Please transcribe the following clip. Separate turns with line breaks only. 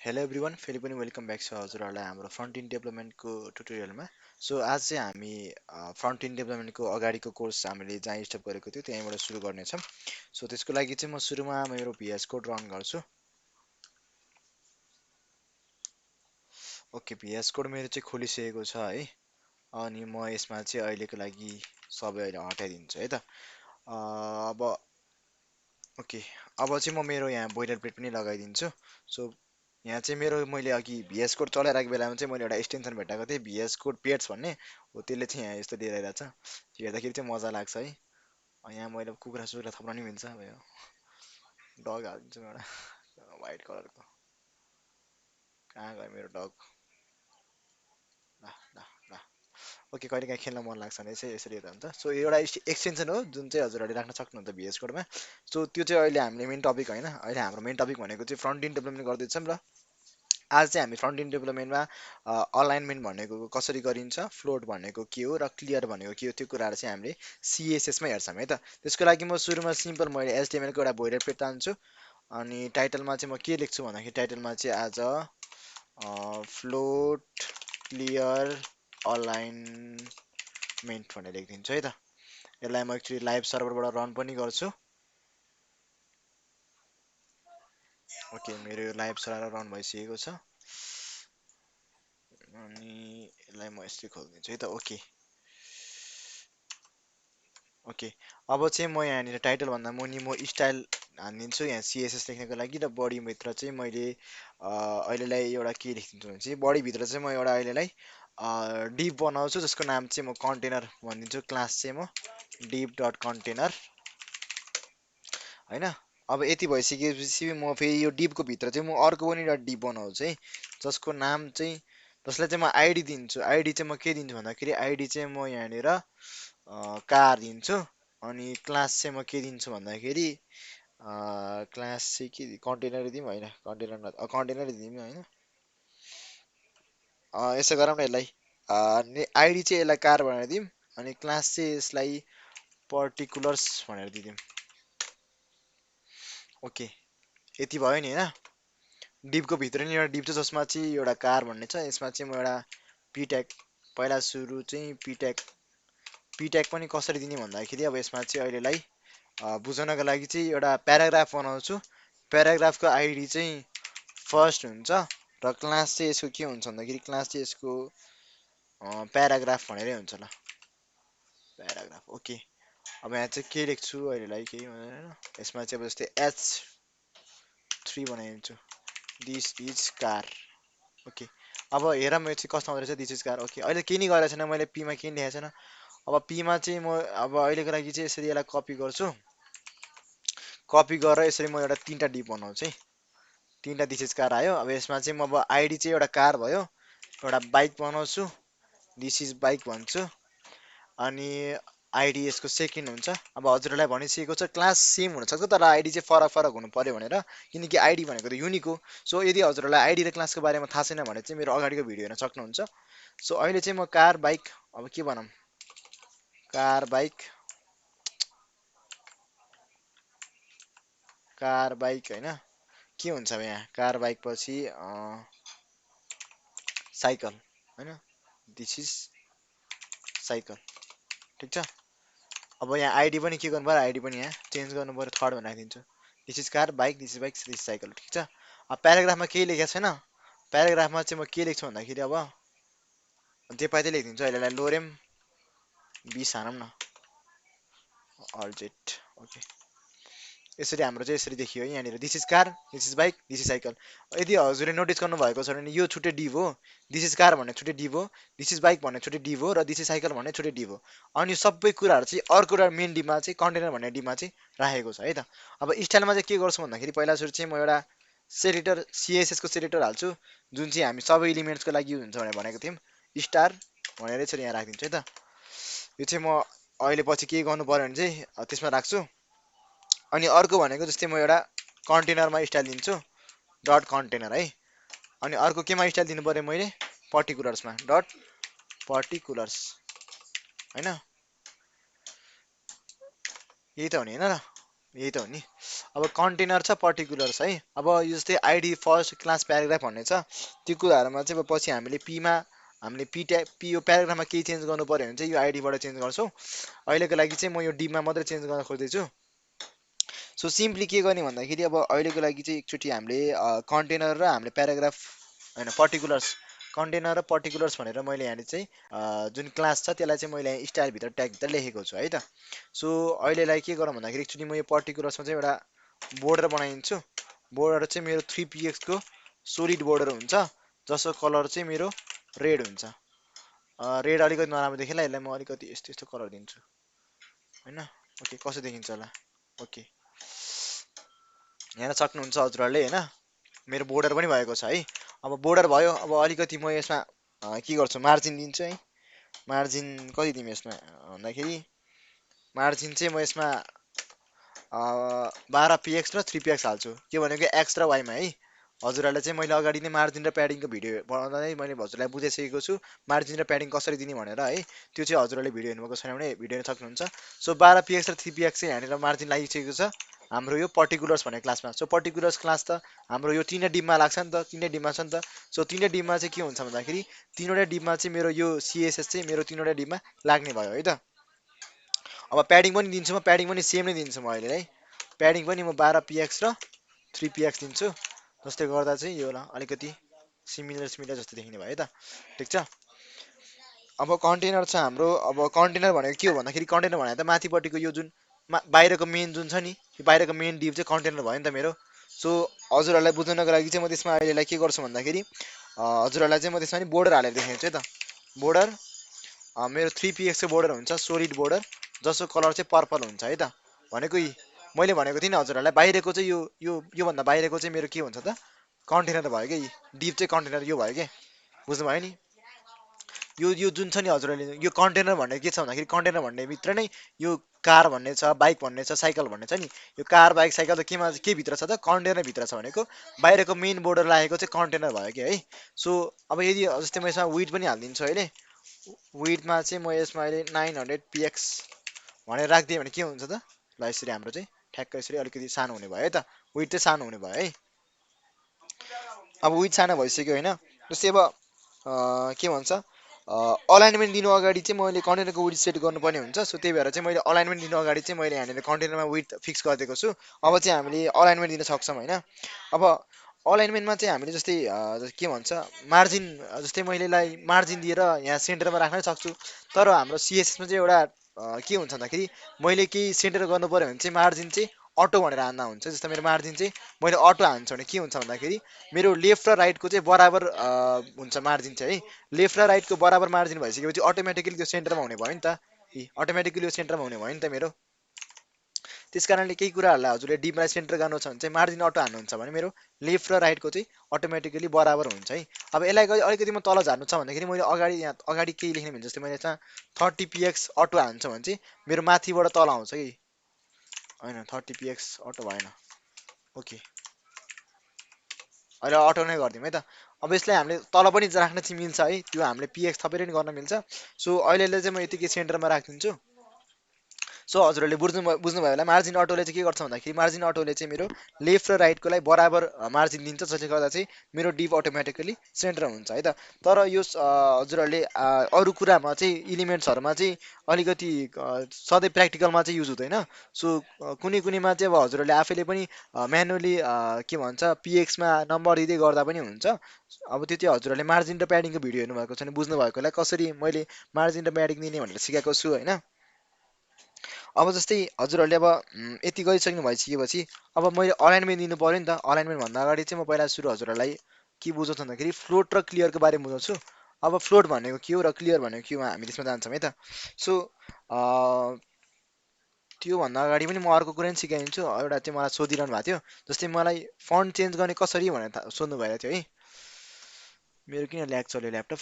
Hello everyone फेरि पनि welcome back छ हजुरहरूलाई हाम्रो फ्रन्ट इन डेभलपमेन्टको ट्युटोरियलमा। सो आज चाहिँ हामी फ्रन्ट इन डेभलपमेन्टको अगाडिको कोर्स हामीले जहाँ स्टप गरेको थियो त्यहीँबाट सुरु गर्नेछौँ। सो त्यसको लागि चाहिँ म सुरुमा मेरो भिएस कोड रन गर्छु। ओके, भिएस कोड मेरो चाहिँ खोलिसकेको छ है। अनि म यसमा चाहिँ अहिलेको लागि सबै अहिले हटाइदिन्छु है त। अब ओके, अब चाहिँ म मेरो यहाँ बोइलर प्लेट पनि लगाइदिन्छु। सो यहाँ चाहिँ मेरो मैले अघि भिएस कोड चलाइरहेको बेलामा चाहिँ मैले एउटा एक्सटेन्सन भेटाएको थिएँ भिएस कोड पेट्स भन्ने। हो त्यसले चाहिँ यहाँ यस्तो दिइरहेको छ, हेर्दाखेरि चाहिँ मजा लाग्छ है। यहाँ मैले कुखुरा सुखुरा थप्न नि मिल्छ। अब यो डग हालिदिन्छु म एउटा वाइट कलरको। कहाँ गयो मेरो डग? ल ल ल ओके, कहिले काहीँ खेल्न मन लाग्छ भने चाहिँ यसरी हेर्दा हुन्छ। सो यो एउटा एक्सटेन्सन हो जुन चाहिँ हजुरहरूले राख्न सक्नुहुन्छ भिएस कोडमा। सो त्यो चाहिँ अहिले हामीले मेन टपिक होइन, अहिले हाम्रो मेन टपिक भनेको चाहिँ फ्रन्ट इन्ड डेभलपमेन्ट गर्दैछौँ। र आज चाहिँ हामी फ्रन्ट इन्ड डेभलपमेन्टमा अलाइनमेन्ट भनेको कसरी गरिन्छ, फ्लोट भनेको के हो र क्लियर भनेको के हो, त्यो कुराहरू चाहिँ हामीले सिएसएसमा हेर्छौँ है त। त्यसको लागि म सुरुमा सिम्पल मैले एचटिएमएलको एउटा बोइलर प्लेट तान्छु। अनि टाइटलमा चाहिँ म के लेख्छु भन्दाखेरि टाइटलमा चाहिँ आज फ्लोट क्लियर अलाइनमेन्ट भनेर लेखिदिन्छु है त। यसलाई म एक्चुली लाइभ सर्भरबाट रन पनि गर्छु। ओके, मेरो यो लाइभ सर्भर रन भइसकेको छ। अनि यसलाई म यसरी खोलिदिन्छु है त। ओके ओके, अब चाहिँ म यहाँनिर टाइटल भन्दा मुनि म स्टाइल हानिदिन्छु यहाँ सिएसएस लेख्नको लागि। र बडीभित्र चाहिँ मैले अहिलेलाई एउटा के लेखिदिन्छु भने चाहिँ बडीभित्र चाहिँ म एउटा अहिलेलाई डिप बनाउँछु जसको नाम चाहिँ म कन्टेनर भनिदिन्छु। क्लास चाहिँ म डिप डट कन्टेनर होइन। अब यति भइसकेपछि म फेरि यो डिपको भित्र चाहिँ म अर्को पनि एउटा डिप बनाउँछु है, जसको नाम चाहिँ जसलाई चाहिँ म आइडी दिन्छु। आइडी चाहिँ म के दिन्छु भन्दाखेरि आइडी चाहिँ म यहाँनिर कार दिन्छु। अनि क्लास चाहिँ म के दिन्छु भन्दाखेरि क्लास चाहिँ के कन्टेनर दिउँ होइन, कन्टेनर दिउँ होइन। यसो गरौँ न, यसलाई आइडी चाहिँ यसलाई कार भनेर दिउँ। अनि क्लास चाहिँ यसलाई पर्टिकुलर्स भनेर दिदिउँ। ओके, यति भयो नि होइन। डिपको भित्र नि एउटा डिप छ जसमा चाहिँ एउटा कार भन्ने छ। यसमा चाहिँ म एउटा पिट्याग पहिला सुरु चाहिँ पिट्याग पनि कसरी दिने भन्दाखेरि अब यसमा चाहिँ अहिलेलाई बुझाउनको लागि चाहिँ एउटा प्याराग्राफ बनाउँछु। प्याराग्राफको आइडी चाहिँ फर्स्ट हुन्छ र क्लास चाहिँ यसको के हुन्छ भन्दाखेरि क्लास चाहिँ यसको प्याराग्राफ भनेरै हुन्छ। ल प्याराग्राफ ओके। अब यहाँ चाहिँ के लेख्छु अहिलेलाई केही भनेर, यसमा चाहिँ अब जस्तै H3 बनाइदिन्छु, दिस इज कार। ओके, अब हेर म चाहिँ कस्तो आउँदो रहेछ, दिस इज कार। ओके, अहिले केही नि गरेको छैन मैले, पीमा केही लेखेको छैन। अब पीमा चाहिँ म अब अहिलेको लागि चाहिँ यसरी यसलाई कपी गर्छु। कपी गरेर यसरी म एउटा तिनवटा डिप बनाउँछु है। तिनवटा दिस इज कार आयो। अब यसमा चाहिँ म अब आइडी चाहिँ एउटा कार भयो, एउटा बाइक बनाउँछु, दिस इज बाइक भन्छु। अनि आइडी यसको सेकेन्ड हुन्छ। अब हजुरहरूलाई भनिसकेको छ क्लास सेम हुनसक्छ तर आइडी चाहिँ फरक फरक हुनु पर्यो भनेर, किनकि आइडी भनेको त युनिक हो। सो यदि हजुरहरूलाई आइडी र क्लासको बारेमा थाहा छैन भने चाहिँ मेरो अगाडिको भिडियो हेर्न सक्नुहुन्छ। सो अहिले चाहिँ म कार बाइक, अब के भनौँ, कार बाइक होइन, के हुन्छ अब यहाँ कार बाइक पछि साइकल होइन, दिस इज साइकल। ठिक छ। अब यहाँ आइडी पनि के गर्नु पऱ्यो, आइडी पनि यहाँ चेन्ज गर्नु पऱ्यो, थर्ड भनेर राखिदिन्छु। This is car bike, this is bike, this is cycle. ठिक छ। अब प्याराग्राफमा केही लेखेको छैन। प्याराग्राफमा चाहिँ म के लेख्छु भन्दाखेरि अब जे पाइ त्यही लेखिदिन्छु। अहिलेलाई लोरेम 20 हानौँ न, अल्जेट। ओके, यसरी हाम्रो चाहिँ यसरी देखियो है यहाँनिर, this is car, this is bike, this is cycle. यदि हजुरले नोटिस गर्नुभएको छ भने यो छुट्टै डिभ हो, दिस इज कार भन्ने छुट्टै डिभ हो, दिस इज बाइक भन्ने छुट्टै डिभ हो, र दिस इज साइकल भन्ने छुट्टै डिभ हो। अनि सबै कुराहरू चाहिँ अर्को एउटा मेन डिभमा चाहिँ कन्टेनर भन्ने डिभमा चाहिँ राखेको छ है त। अब स्टाइलमा चाहिँ के गर्छु भन्दाखेरि पहिला सुरु चाहिँ म एउटा सेलेक्टर सिएसएसको सेलेक्टर हाल्छु, जुन चाहिँ हामी सबै इलिमेन्ट्सको लागि युज हुन्छ भनेर भनेको थियौँ। स्टार भनेर यसरी यहाँ राखिदिन्छु है त। यो चाहिँ म अहिले पछि के गर्नु पऱ्यो भने चाहिँ त्यसमा राख्छु। अनि अर्को भनेको जस्तै म एउटा कन्टेनरमा स्टाइल दिन्छु, डट कन्टेनर है। अनि अर्को केमा स्टाइल दिनु पऱ्यो मैले, पर्टिकुलर्समा डट पर्टिकुलर्स होइन, यही त हो नि होइन र। यही त हो नि। अब कन्टेनर छ पर्टिकुलर छ है। अब यो जस्तै आइडी फर्स्ट क्लास प्याराग्राफ भन्ने छ, त्यो कुराहरूमा चाहिँ अब पछि हामीले पी ट्याग पी यो प्याराग्राफमा केही चेन्ज गर्नु पर्यो भने चाहिँ यो आइडीबाट चेन्ज गर्छौँ। अहिलेको लागि चाहिँ म यो डिपमा मात्रै चेन्ज गर्न खोज्दैछु। सो सिम्पली के गर्ने भन्दाखेरि अब अहिलेको लागि चाहिँ एकचोटि हामीले कन्टेनर र हामीले प्याराग्राफ होइन पर्टिकुलर्स, कन्टेनर र पर्टिकुलर्स भनेर मैले यहाँनिर चाहिँ जुन क्लास छ त्यसलाई चाहिँ मैले स्टाइलभित्र ट्यागभित्र लेखेको छु है त। सो अहिलेलाई के गरौँ भन्दाखेरि एकचोटि म यो पर्टिकुलर्समा चाहिँ एउटा बोर्डर बनाइदिन्छु। बोर्डर चाहिँ मेरो 3px को सोलिड बोर्डर हुन्छ, जसको कलर चाहिँ मेरो रेड हुन्छ। रेड अलिकति नराम्रो देखेला, यसलाई म अलिकति यस्तो यस्तो कलर दिन्छु होइन। ओके, कसो देखिन्छ होला। ओके, हेर्न सक्नुहुन्छ हजुरहरूले होइन, मेरो बोर्डर पनि भएको छ है। अब बोर्डर भयो, अब अलिकति म यसमा के गर्छु, मार्जिन दिन्छु है। मार्जिन कति दिउँ यसमा भन्दाखेरि मार्जिन चाहिँ म यसमा 12px र 3px हाल्छु। के भनेको एक्स र वाइमा है। हजुरहरूलाई चाहिँ मैले अगाडि नै मार्जिन र प्याडिङको भिडियो बनाउँदा नै मैले हजुरलाई बुझाइसकेको छु मार्जिन र प्याडिङ कसरी दिने भनेर है। त्यो चाहिँ हजुरहरूले भिडियो हेर्नुभएको छैन भने भिडियो हेर्न सक्नुहुन्छ। सो 12px र 3px चाहिँ यहाँनिर मार्जिन लागिसकेको छ हाम्रो यो पर्टिकुलर्स भन्ने क्लासमा। सो पर्टिकुलर्स क्लास त हाम्रो यो तिनै डिपमा लाग्छ नि त, तिनै डिपमा छ नि त। सो तिनै डिपमा चाहिँ के हुन्छ भन्दाखेरि तिनवटै डिपमा चाहिँ मेरो यो सिएसएस चाहिँ मेरो तिनवटै डिपमा लाग्ने भयो है त। अब प्याडिङ पनि दिन्छु म, प्याडिङ पनि सेम नै दिन्छु म अहिले है। प्याडिङ पनि म 12px र 3px दिन्छु, जसले गर्दा चाहिँ यो अलिकति सिमिलर सिमिलर जस्तो देखिने भयो है त। ठिक छ। अब कन्टेनर छ हाम्रो। अब कन्टेनर भनेको के हो भन्दाखेरि कन्टेनर भनेको त माथिपट्टिको यो जुन बाहिरको मेन जुन छ नि, यो बाहिरको मेन डिप चाहिँ कन्टेनर भयो नि त मेरो। सो हजुरहरूलाई बुझ्नको लागि चाहिँ म त्यसमा अहिलेलाई के गर्छु भन्दाखेरि हजुरहरूलाई चाहिँ म त्यसमा नि बोर्डर हालेर देखाउँछु है त। बोर्डर मेरो 3px को बोर्डर हुन्छ, सोलिड बोर्डर, जसको कलर चाहिँ पर्पल हुन्छ है त। भनेको मैले भनेको थिएँ नि हजुरहरूलाई बाहिरको चाहिँ योभन्दा बाहिरको चाहिँ मेरो के हुन्छ त, कन्टेनर भयो कि डिप चाहिँ कन्टेनर यो भयो कि, बुझ्नुभयो नि। यो जुन छ नि हजुरहरूले यो कन्टेनर भन्ने के छ भन्दाखेरि कन्टेनर भन्ने भित्र नै यो कार भन्ने छ, बाइक भन्ने छ, साइकल भन्ने छ नि। यो कार बाइक साइकल त केमा के भित्र छ त, कन्टेनर भित्र छ भनेको बाहिरको मेन बोर्डर लागेको चाहिँ कन्टेनर भयो कि है। सो अब यदि जस्तै म यसमा विड पनि हालिदिन्छु अहिले। विडमा चाहिँ म यसमा अहिले 900px भनेर राखिदिएँ भने के हुन्छ त, ल यसरी हाम्रो चाहिँ ठ्याक्क यसरी अलिकति सानो हुने भयो है त। विड चाहिँ सानो हुने भयो है। अब विड सानो भइसक्यो होइन। जस्तै अब के भन्छ अलाइनमेन्ट दिनु अगाडि चाहिँ मैले कन्टेनरको विड सेट गर्नुपर्ने हुन्छ। सो त्यही भएर चाहिँ मैले अलाइनमेन्ट दिनु अगाडि चाहिँ मैले यहाँनिर कन्टेनरमा विड फिक्स गरिदिएको छु। अब चाहिँ हामीले अलाइनमेन्ट दिन सक्छौँ होइन। अब अलाइनमेन्टमा चाहिँ हामीले जस्तै के भन्छ मार्जिन, जस्तै मैले यसलाई मार्जिन दिएर यहाँ सेन्टरमा राख्न सक्छु। तर हाम्रो सिएसएसमा चाहिँ एउटा के हुन्छ भन्दाखेरि मैले केही सेन्टर गर्नु पऱ्यो भने चाहिँ मार्जिन चाहिँ अटो भनेर हान्दा हुन्छ। जस्तो मेरो मार्जिन चाहिँ मैले अटो हान्छु भने के हुन्छ भन्दाखेरि मेरो लेफ्ट र राइटको चाहिँ बराबर हुन्छ मार्जिन चाहिँ है। लेफ्ट र राइटको बराबर मार्जिन भइसकेपछि अटोमेटिकली त्यो सेन्टरमा हुने भयो नि त, अटोमेटिकली यो सेन्टरमा हुने भयो नि त मेरो। त्यस कारणले केही कुराहरूलाई हजुरले डिपलाई सेन्टर गर्नु छ भने चाहिँ मार्जिन अटो हान्नुहुन्छ भने मेरो लेफ्ट र राइटको चाहिँ अटोमेटिकली बराबर हुन्छ है। अब यसलाई अलिकति म तल झार्नु छ भन्दाखेरि मैले अगाडि यहाँ अगाडि केही लेख्ने भने जस्तै मैले चाहिँ 30px अटो हान्छु भने चाहिँ मेरो माथिबाट तल आउँछ कि होइन। 30px अटो भएन। ओके, अहिले अटो नै गरिदिउँ है त। अब यसलाई हामीले तल पनि राख्न चाहिँ मिल्छ है, त्यो हामीले px थपेर पनि गर्न मिल्छ। सो अहिलेलाई चाहिँ म यतिकै सेन्टरमा राखिदिन्छु। सो हजुरहरूले बुझ्नुभयो होला मार्जिन अटोले चाहिँ के गर्छ भन्दाखेरि मार्जिन अटोले चाहिँ मेरो लेफ्ट र राइटकोलाई बराबर मार्जिन दिन्छ, जसले गर्दा चाहिँ मेरो डिप अटोमेटिकली सेन्टर हुन्छ है त। तर यो हजुरहरूले अरू कुरामा चाहिँ इलिमेन्ट्सहरूमा चाहिँ अलिकति सधैँ प्र्याक्टिकलमा चाहिँ युज हुँदैन। सो कुनै कुनैमा चाहिँ अब हजुरहरूले आफैले पनि म्यानुअली के भन्छ पिएक्समा नम्बर दिँदै गर्दा पनि हुन्छ। अब त्यो चाहिँ हजुरहरूले मार्जिन र प्याडिङको भिडियो हेर्नुभएको छ भने बुझ्नुभएको होला कसरी मैले मार्जिन र प्याडिङ दिने भनेर सिकाएको छु होइन। अब जस्तै हजुरहरूले अब यति गरिसक्नु भइसकेपछि अब मैले अलाइनमेन्ट दिनु पऱ्यो नि त। अलाइनमेन्ट भन्दा अगाडि चाहिँ म पहिला सुरु हजुरहरूलाई के बुझाउँछु भन्दाखेरि फ्लोट र क्लियरको बारेमा बुझाउँछु। अब फ्लोट भनेको के हो र क्लियर भनेको के हो हामी त्यसमा जान्छौँ है त। सो त्योभन्दा अगाडि पनि म अर्को कुरा पनि सिकाइदिन्छु। एउटा चाहिँ मलाई सोधिरहनु भएको थियो, जस्तै मलाई फन्ट चेन्ज गर्ने कसरी भनेर सोध्नु भएको थियो है। मेरो किन ल्याग चल्यो ल्यापटप।